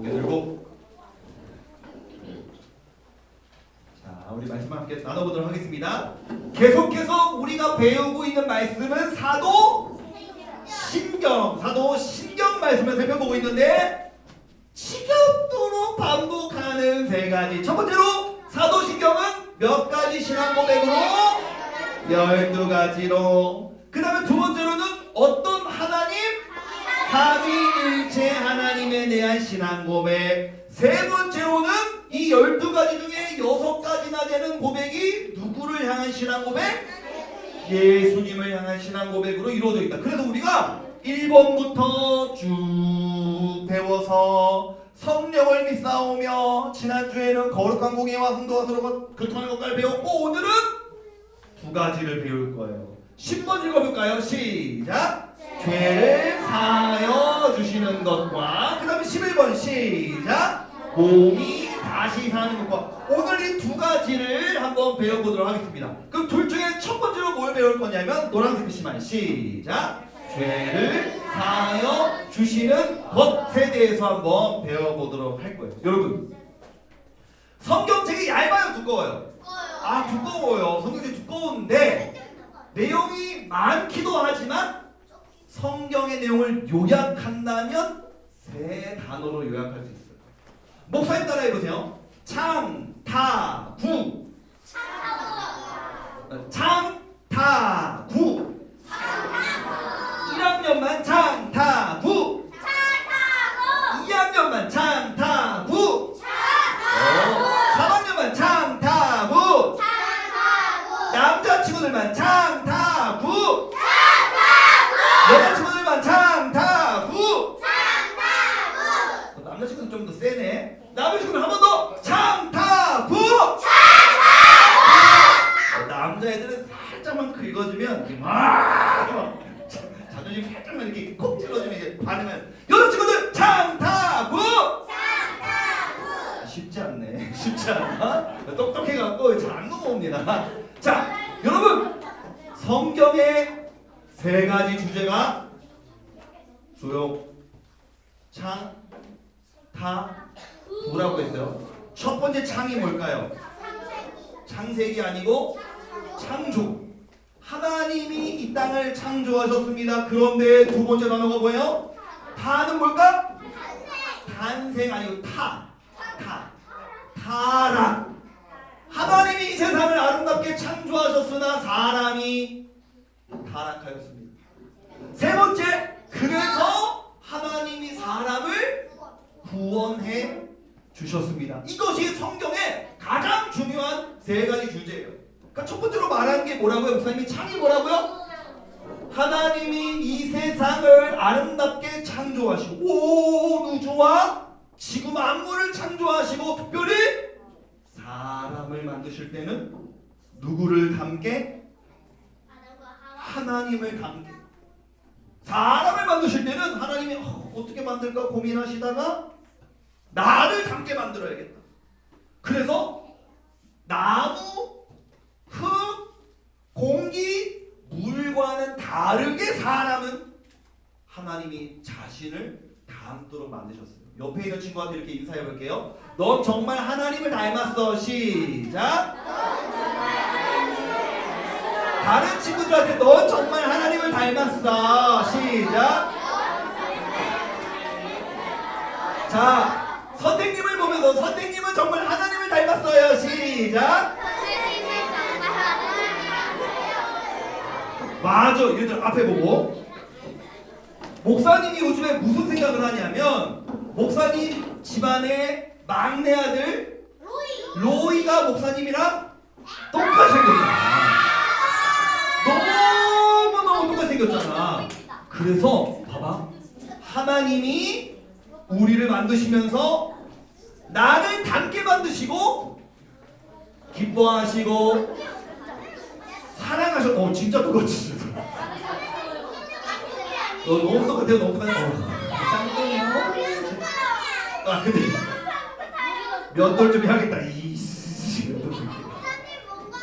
고개 들고. 자, 우리 말씀 함께 나눠보도록 하겠습니다. 계속해서 우리가 배우고 있는 말씀은 사도신경 말씀을 살펴보고 있는데 지겹도록 반복하는 세 가지. 첫 번째로 사도신경은 몇 가지 신앙 고백으로? 12가지로. 그 다음에 두 번째로는 어떤 하나님? 삼위일체 하나님에 대한 신앙 고백. 세 번째로는 이 12가지 중에 6가지나 되는 고백이 누구를 향한 신앙 고백? 예수님을 향한 신앙 고백으로 이루어져 있다. 그래서 우리가 1번부터 쭉 배워서 성령을 믿사오며, 지난주에는 거룩한 공예와 성도가 서로 교통하는 것까지 배웠고, 오늘은 2가지를 배울 거예요. 10번 읽어볼까요? 시작! 죄를 사하여 주시는 것과, 그 다음에 11번 시작! 몸이 다시 사는 것과. 오늘 이 2가지를 한번 배워보도록 하겠습니다. 그럼 둘 중에 첫 번째로 뭘 배울 거냐면 노란색 글씨만 시작! 죄를 사하여 주시는 것에 대해서 한번 배워보도록 할 거예요. 여러분, 성경책이 얇아요, 두꺼워요? 아, 두꺼워요. 성경책이 두꺼운데 내용이 많기도 하지만 성경의 내용을 요약한다면 3단어로 요약할 수 있어요. 목사님 따라 해보세요. 창타구. 창타구. 1학년만 창타구. 2학년만 창타구. 3학년만 창타구. 남자친구들만 창타구. 여자친구들만 창타구. 남자친구는 좀 더 세네. 남자친구는 한 번 더 창타구. 남자애들은 살짝만 긁어주면 이렇게 막 자존심 살짝만 이렇게 콕 찔러주면 이제 반응을. 여자친구들 창타구. 쉽지 않네. 쉽지 않아? 똑똑해갖고 잘 안 넘어옵니다. 자, 여러분, 성경의 3가지 주제가 조용, 창, 타, 구라고 했어요. 첫 번째 창이 뭘까요? 창세기 아니고 창조. 하나님이 이 땅을 창조하셨습니다. 그런데 두 번째 단어가 뭐예요? 타는 뭘까? 탄생 아니고 타락. 하나님이 이 세상을 아름답게 창조하셨으나 사람이 타락하였습니다. 세 번째, 그래서 하나님이 사람을 구원해 주셨습니다. 이것이 성경의 가장 중요한 3가지 주제예요. 그러니까 첫 번째로 말하는 게 뭐라고요? 목사님이 창이 뭐라고요? 하나님이 이 세상을 아름답게 창조하시고 온 우주와 지구 만물을 창조하시고 특별히 사람을 만드실 때는 누구를 닮게? 하나님을 닮게. 사람을 만드실 때는 하나님이 어떻게 만들까 고민하시다가 나를 닮게 만들어야겠다. 그래서 나무, 흙, 공기, 물과는 다르게 사람은 하나님이 자신을 닮도록 만드셨어요. 옆에 있는 친구한테 이렇게 인사해 볼게요. 넌 정말 하나님을 닮았어. 시작. 다른 친구들한테 넌 정말 하나님을 닮았어. 시작. 자, 선생님을 보면서 선생님은 정말 하나님을 닮았어요. 시작. 맞아. 얘들 앞에 보고. 목사님이 요즘에 무슨 생각을 하냐면 목사님 집안의 막내 아들 로이가 목사님이랑 똑같이 생겼잖아. 너무너무 똑같이 생겼잖아. 그래서 봐봐, 하나님이 우리를 만드시면서 나를 닮게 만드시고 기뻐하시고 사랑하셨. 진짜 똑같이. 너무 똑같아요. 너무 똑같아요. 쌍둥이요. 아, 근데 몇 돌 좀 해야겠다. 목사님 뭔가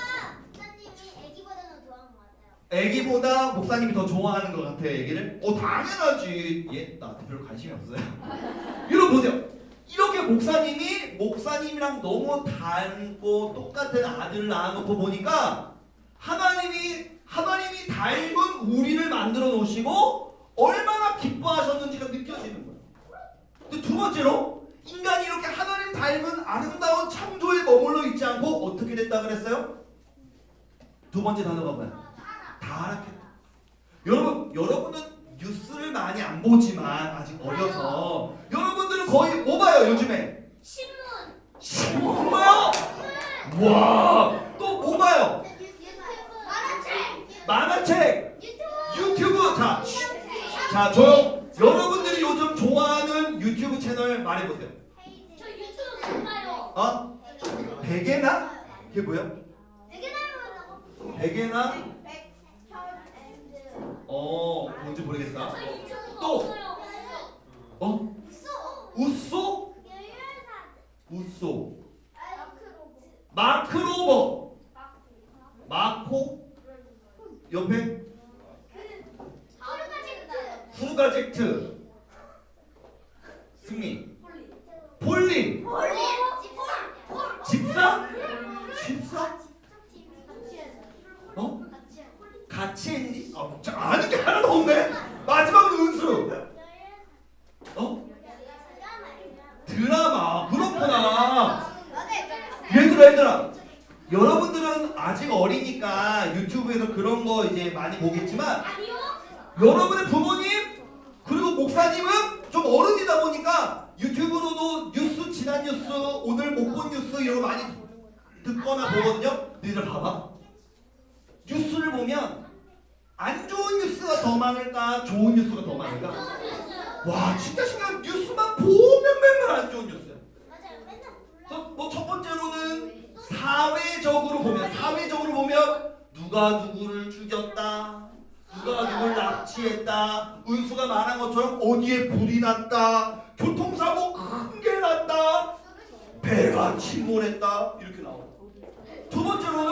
목사님이 애기보다는 좋아하는 것 같아요. 애기보다 목사님이 더 좋아하는 것 같아요. 애기를? 당연하지. 얘 나한테 별로 관심이 없어요. 여러분 보세요. 목사님이랑 너무 닮고 똑같은 아들을 낳아놓고 보니까 하나님이 닮은 우리를 만들어 놓으시고 얼마나 기뻐하셨는지가 느껴지는 거예요. 근데 두 번째로 인간이 이렇게 하나님 닮은 아름다운 창조에 머물러 있지 않고 어떻게 됐다 그랬어요? 두 번째 단어가 뭐야? 타락했다. 여러분은 뉴스를 많이 안 보지만 아직 어려서 여러분들은 거의 뭐 봐요 요즘에? 신문 봐요? 와, 또 뭐 봐요? 만화책, 유튜브. 자 조용. 여러분들이 요즘 좋아하는 유튜브 채널 말해보세요. 어? 베개나? 그게 뭐야? 베개나? 뭔지 모르겠다. 또? 우쏘? 우쏘. 마크로버. 마코? 옆에? 후가젝트. 승리. 폴린. 집사? 집사? 같이 했니? 아는 게 하나도 없네. 마지막으로 은수. 드라마. 그렇구나. 얘들아. 여러분들은 아직 어리니까 유튜브에서 그런 거 이제 많이 보겠지만 여러분의 부모님 그리고 목사님은 좀 어른이다 보니까 유튜브로도 뉴스, 지난 뉴스, 오늘 못 본 뉴스 이런 거 많이 듣거나 보거든요. 너희들 봐봐. 뉴스를 보면 안 좋은 뉴스가 더 많을까? 좋은 뉴스가 더 많을까? 와, 진짜 신기한. 뉴스만 보면 맨날 안 좋은 뉴스야. 뭐 첫 번째로는 사회적으로 보면 누가 누구를 죽였다, 누가 누구를 납치했다, 은수가 말한 것처럼 어디에 불이 났다, 교통사고 큰 게 났다, 배가 침몰했다, 이렇게 나와요. 두 번째로는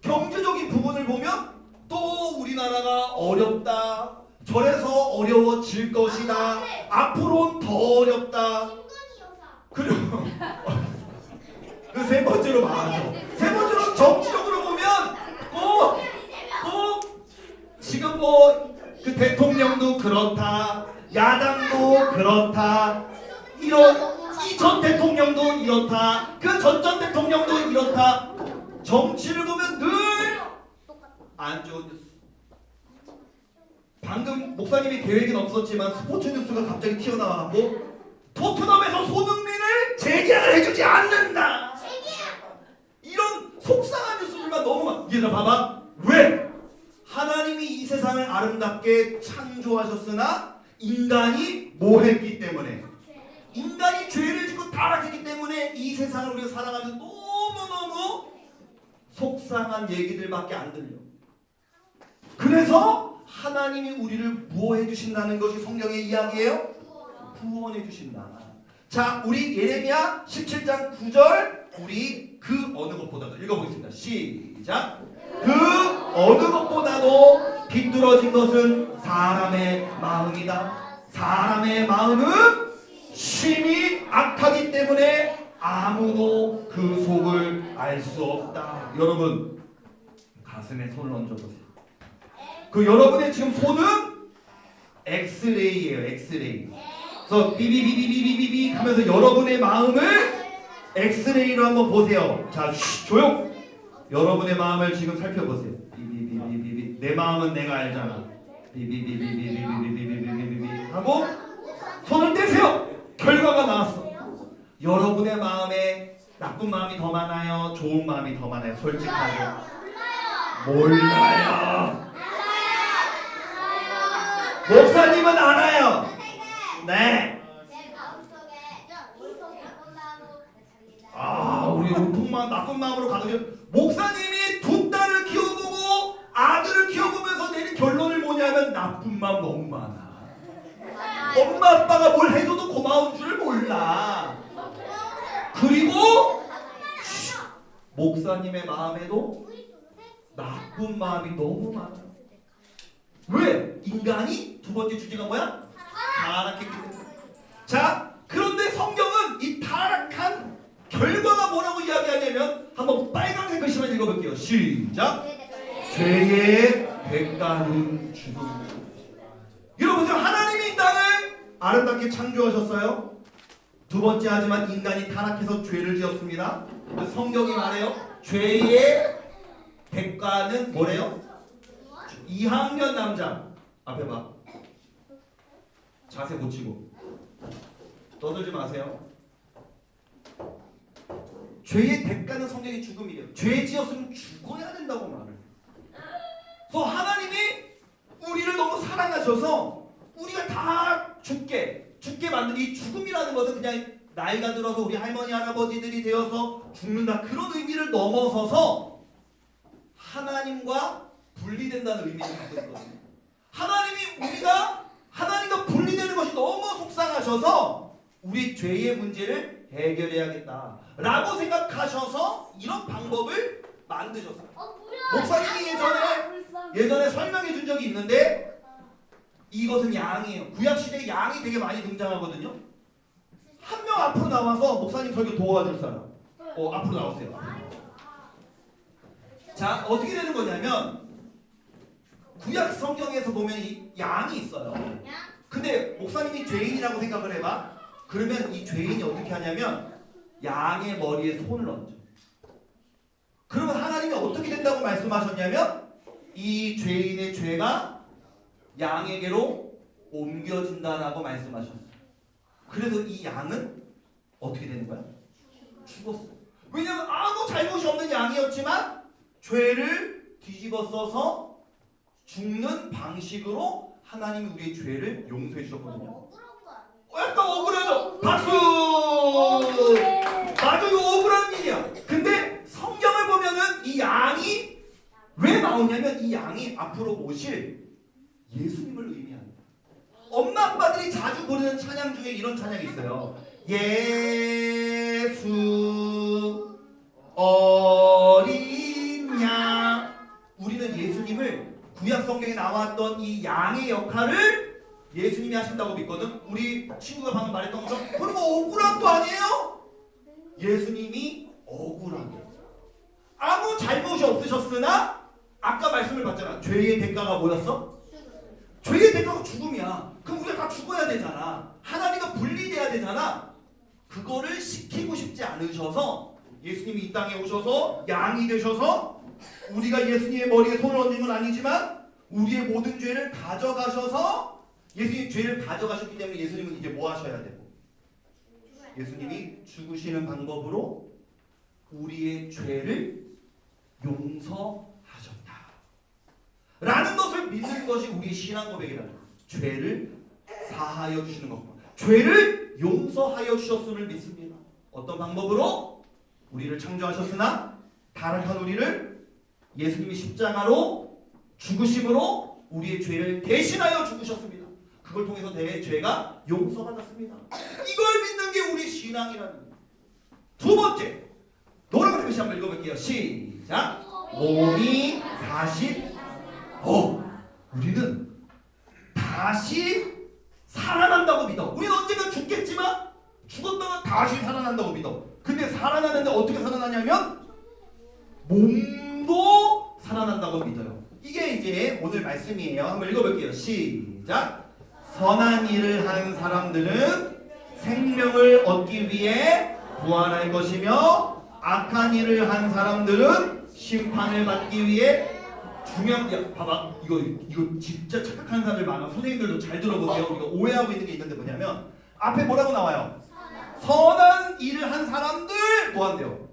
경제적인 부분을 보면 또 우리나라가 어렵다, 저래서 어려워질 것이다, 앞으로는 더 어렵다. 그리고 그 세 번째로 말하죠. 세 번째로 정치적으로 보면 꼭 지금 뭐 그 대통령도 그렇다, 야당도 그렇다, 이 전 대통령도 이렇다, 그 전 대통령도 이렇다. 정치를 보면 늘 안 좋은 뉴스. 방금 목사님이 계획은 없었지만 스포츠 뉴스가 갑자기 튀어나와고 토트넘에서 손흥민을 재계약을 해주지 않는다. 이런 속상한 뉴스들만 너무 많아. 얘들아 봐봐. 왜? 하나님이 이 세상을 아름답게 창조하셨으나 인간이 뭐 했기 때문에, 인간이 죄를 짓고 타락했기 때문에 이 세상을 우리가 살아가면서 너무너무 속상한 얘기들밖에 안 들려. 그래서 하나님이 우리를 무엇해 주신다는 것이 성경의 이야기예요? 구원해 주신다. 자, 우리 예레미야 17장 9절 우리 그 어느 것보다도 읽어보겠습니다. 시작. 그 어느 것보다도 비뚤어진 것은 사람의 마음이다. 사람의 마음은 심히 악하기 때문에 아무도 그 속을 알 수 없다. 여러분 가슴에 손을 얹어보세요. 그 여러분의 지금 손은 엑스레이예요. 엑스레이. 그래서 비비비비비비비 하면서 여러분의 마음을 엑스레이로 한번 보세요. 자, 조용. 여러분의 마음을 지금 살펴보세요. 비비비비비비. 내 마음은 내가 알잖아. 비비비비비비비비비비비비 하고 손을 떼세요. 결과가 나왔어. 여러분의 마음에 나쁜 마음이 더 많아요? 좋은 마음이 더 많아요? 솔직하게. 몰라요. 목사님은 알아요. 네. 우리 온통 나쁜 마음으로 가득해. 목사님이 두 딸을 키워보고 아들을 키워보면서 내린 결론을 뭐냐면 나쁜 마음 너무 많아. 엄마 아빠가 뭘 해줘도 고마운 줄 몰라. 그리고 목사님의 마음에도 나쁜 마음이 너무 많아. 왜? 인간이 두 번째 주제가 뭐야? 타락했기 때문에. 자, 그런데 성경은 이 결과가 뭐라고 이야기하냐면 한번 빨간색 글씨만 읽어볼게요. 시작. 죄의 대가는 죽음. 여러분, 하나님이 이 땅을 아름답게 창조하셨어요. 두 번째, 하지만 인간이 타락해서 죄를 지었습니다. 성경이 말해요. 죄의 대가는 뭐래요? 2학년 남자 앞에 봐. 자세 고치고 떠들지 마세요. 죄의 대가는 성경이 죽음이래요. 죄 지었으면 죽어야 된다고 말을. 그래서 하나님이 우리를 너무 사랑하셔서 우리가 다 죽게 만든 이 죽음이라는 것은 그냥 나이가 들어서 우리 할머니 할아버지들이 되어서 죽는다 그런 의미를 넘어서서 하나님과 분리된다는 의미를 갖고 있거든요. 하나님이 우리가 하나님과 분리되는 것이 너무 속상하셔서 우리 죄의 문제를 해결해야겠다라고 생각하셔서 이런 방법을 만드셨어요. 목사님이 예전에 설명해 준 적이 있는데 이것은 양이에요. 구약 시대에 양이 되게 많이 등장하거든요. 한 명 앞으로 나와서 목사님 설교 도와줄 사람. 앞으로 나오세요. 자, 어떻게 되는 거냐면 구약 성경에서 보면 이 양이 있어요. 근데 목사님이 죄인이라고 생각을 해봐. 그러면 이 죄인이 어떻게 하냐면 양의 머리에 손을 얹어. 그러면 하나님이 어떻게 된다고 말씀하셨냐면 이 죄인의 죄가 양에게로 옮겨진다라고 말씀하셨어요. 그래서 이 양은 어떻게 되는 거야? 죽었어. 왜냐하면 아무 잘못이 없는 양이었지만 죄를 뒤집어 써서 죽는 방식으로 하나님이 우리의 죄를 용서해 주셨거든요. 약간 억울하죠? 박수! 맞아, 이거 억울한 일이야. 근데 성경을 보면은 이 양이 왜 나오냐면 이 양이 앞으로 오실 예수님을 의미합니다. 엄마 아빠들이 자주 부르는 찬양 중에 이런 찬양이 있어요. 예수 어린 양. 우리는 예수님을 구약 성경에 나왔던 이 양의 역할을 예수님이 하신다고 믿거든. 우리 친구가 방금 말했던 것처럼 그럼 억울한 거 아니에요? 예수님이 억울하게 아무 잘못이 없으셨으나 아까 말씀을 봤잖아. 죄의 대가가 뭐였어? 죄의 대가가 죽음이야. 그럼 우리가 다 죽어야 되잖아. 하나님과 분리돼야 되잖아. 그거를 시키고 싶지 않으셔서 예수님이 이 땅에 오셔서 양이 되셔서 우리가 예수님의 머리에 손을 얹은 건 아니지만 우리의 모든 죄를 가져가셔서 예수님이 죄를 가져가셨기 때문에 예수님은 이제 뭐 하셔야 되고 예수님이 죽으시는 방법으로 우리의 죄를 용서하셨다 라는 것을 믿는 것이 우리의 신앙 고백이라는 거예요. 죄를 사하여 주시는 것과 죄를 용서하여 주셨음을 믿습니다. 어떤 방법으로? 우리를 창조하셨으나 타락한 우리를 예수님이 십자가로 죽으심으로 우리의 죄를 대신하여 죽으셨습니다. 그걸 통해서 내 죄가 용서받았습니다. 이걸 믿는 게 우리 신앙이라는 거예요. 두 번째, 노래가 다시 한번 읽어볼게요. 시작. 몸이 다시 우리는 다시 살아난다고 믿어. 우리는 언젠가 죽겠지만 죽었다가 다시 살아난다고 믿어. 근데 살아나는데 어떻게 살아나냐면 몸도 살아난다고 믿어요. 이게 이제 오늘 말씀이에요. 한번 읽어볼게요. 시작. 선한 일을 한 사람들은 생명을 얻기 위해 부활할 것이며 악한 일을 한 사람들은 심판을 받기 위해 야 봐봐, 이거 진짜 착각하는 사람들 많아. 선생님들도 잘 들어보세요. 우리가 오해하고 있는 게 있는데 뭐냐면 앞에 뭐라고 나와요? 선한 일을 한 사람들 뭐 한대요?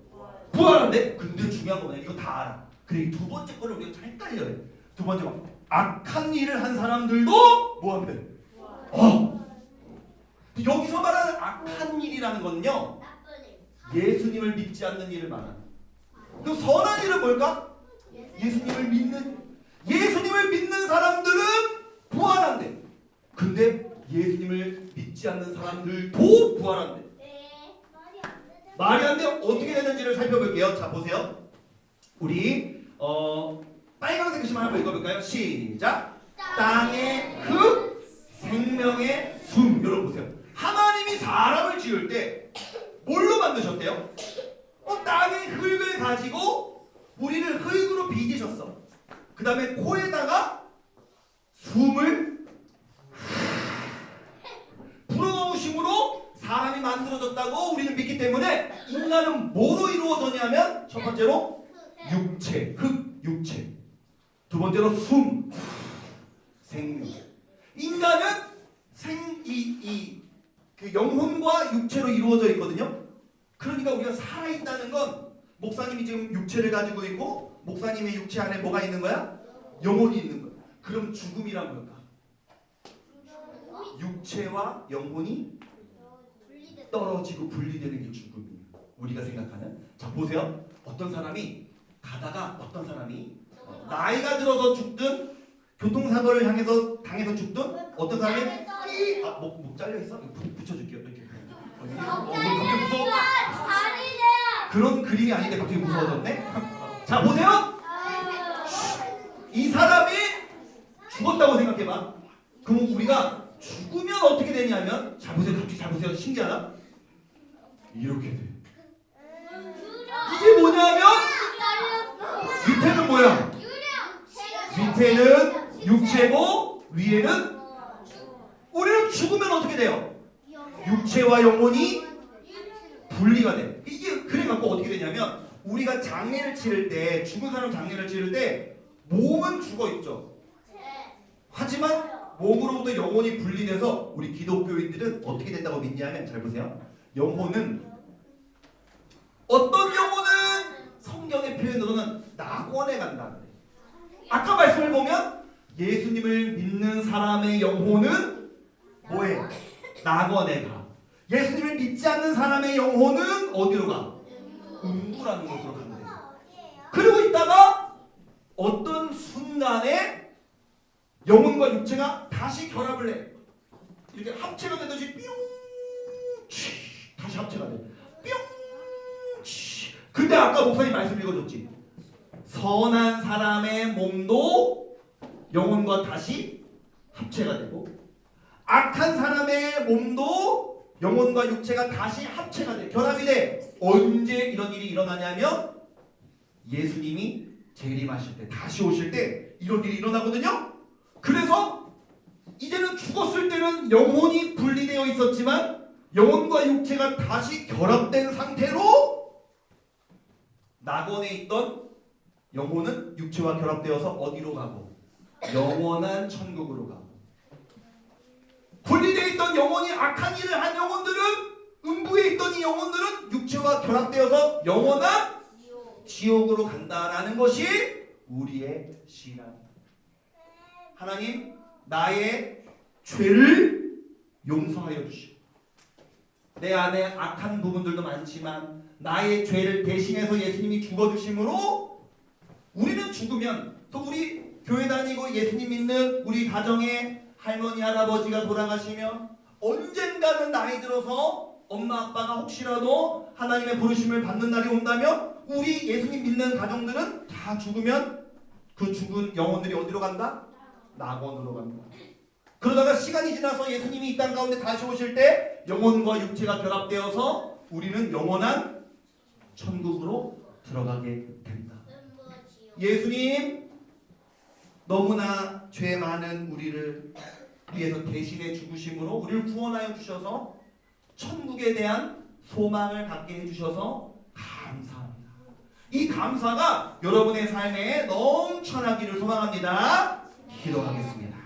부활한대? 근데 중요한 거 뭐냐? 이거 다 알아. 그래, 두 번째 거를 우리가 좀 헷갈려요. 두 번째 막 악한 일을 한 사람들도 뭐 한대? 여기서 말하는 악한 일이라는 건요, 예수님을 믿지 않는 일을 말하는. 그럼 선한 일은 뭘까? 예수님을 믿는 사람들은 부활한대. 근데 예수님을 믿지 않는 사람들도 부활한대. 말이 안 돼요. 어떻게 되는지를 살펴볼게요. 자, 보세요. 우리 빨간색 글씨만 한번 읽어볼까요? 시작. 땅의 흙, 생명의 숨. 여러분 보세요. 하나님이 사람을 지을 때 뭘로 만드셨대요? 가지고 우리를 흙으로 빚으셨어. 그 다음에 코에다가 숨을 불어넣으심으로 사람이 만들어졌다고 우리는 믿기 때문에 인간은 뭐로 이루어졌냐면 첫 번째로 육체, 흙, 육체. 두 번째로 숨, 생명. 인간은 그 영혼과 육체로 이루어져 있거든요. 그러니까 우리가 살아있다는 건 목사님이 지금 육체를 가지고 있고 목사님의 육체 안에 뭐가 있는 거야? 영혼이 있는 거야. 그럼 죽음이란 뭘까? 육체와 영혼이 떨어지고 분리되는 게 죽음이에요. 우리가 생각하는. 자 보세요. 어떤 사람이 가다가 어떤 사람이 나이가 들어서 죽든 교통사고를 당해서 죽든 어떤 사람이 목 잘려 있어? 붙여줄게요. 이렇게. 갑자기 무서워. 그런 그림이 아닌데 갑자기 무서워졌네. 자 보세요. 이 사람이 죽었다고 생각해봐. 그럼 우리가 죽으면 어떻게 되냐면 잘 보세요. 갑자기 잘 보세요. 신기하다. 이렇게 돼. 이게 뭐냐면 밑에는 뭐야? 밑에는 육체고 위에는 우리는 죽으면 어떻게 돼요? 육체와 영혼이 분리가 돼. 이게 그래갖고 어떻게 되냐면 우리가 장례를 치를 때 죽은 사람 장례를 치를 때 몸은 죽어 있죠. 하지만 몸으로부터 영혼이 분리돼서 우리 기독교인들은 어떻게 된다고 믿냐면 잘 보세요. 영혼은 어떤 영혼은 성경의 표현으로는 낙원에 간다. 아까 말씀을 보면 예수님을 믿는 사람의 영혼은 뭐해? 낙원에 가. 예수님을 믿지 않는 사람의 영혼은 어디로 가? 음부라는 곳으로 간대. 그리고 있다가 어떤 순간에 영혼과 육체가 다시 결합을 해. 이렇게 합체가 되듯이 뿅 다시 합체가 돼. 뿅. 근데 아까 목사님 말씀 읽어줬지. 선한 사람의 몸도 영혼과 다시 합체가 되고 악한 사람의 몸도 영혼과 육체가 다시 합체가 돼. 결합이 돼. 언제 이런 일이 일어나냐면 예수님이 재림하실 때 다시 오실 때 이런 일이 일어나거든요. 그래서 이제는 죽었을 때는 영혼이 분리되어 있었지만 영혼과 육체가 다시 결합된 상태로 낙원에 있던 영혼은 육체와 결합되어서 어디로 가고? 영원한 천국으로 가고. 분리되어 있던 영혼이 악한 일을 한 영혼들은 음부에 있던 이 영혼들은 육체와 결합되어서 영원한 지옥으로 간다라는 것이 우리의 신앙. 하나님 나의 죄를 용서하여 주시고 내 안에 악한 부분들도 많지만 나의 죄를 대신해서 예수님이 죽어주심으로 우리는 죽으면 또 우리 교회 다니고 예수님 믿는 우리 가정에 할머니 할아버지가 돌아가시면 언젠가는 나이 들어서 엄마 아빠가 혹시라도 하나님의 부르심을 받는 날이 온다면 우리 예수님 믿는 가정들은 다 죽으면 그 죽은 영혼들이 어디로 간다? 낙원으로 간다. 그러다가 시간이 지나서 예수님이 이 땅 가운데 다시 오실 때 영혼과 육체가 결합되어서 우리는 영원한 천국으로 들어가게 된다. 예수님 너무나 죄 많은 우리를 위해서 대신해 죽으심으로 우리를 구원하여 주셔서 천국에 대한 소망을 갖게 해주셔서 감사합니다. 이 감사가 여러분의 삶에 넘쳐나기를 소망합니다. 기도하겠습니다.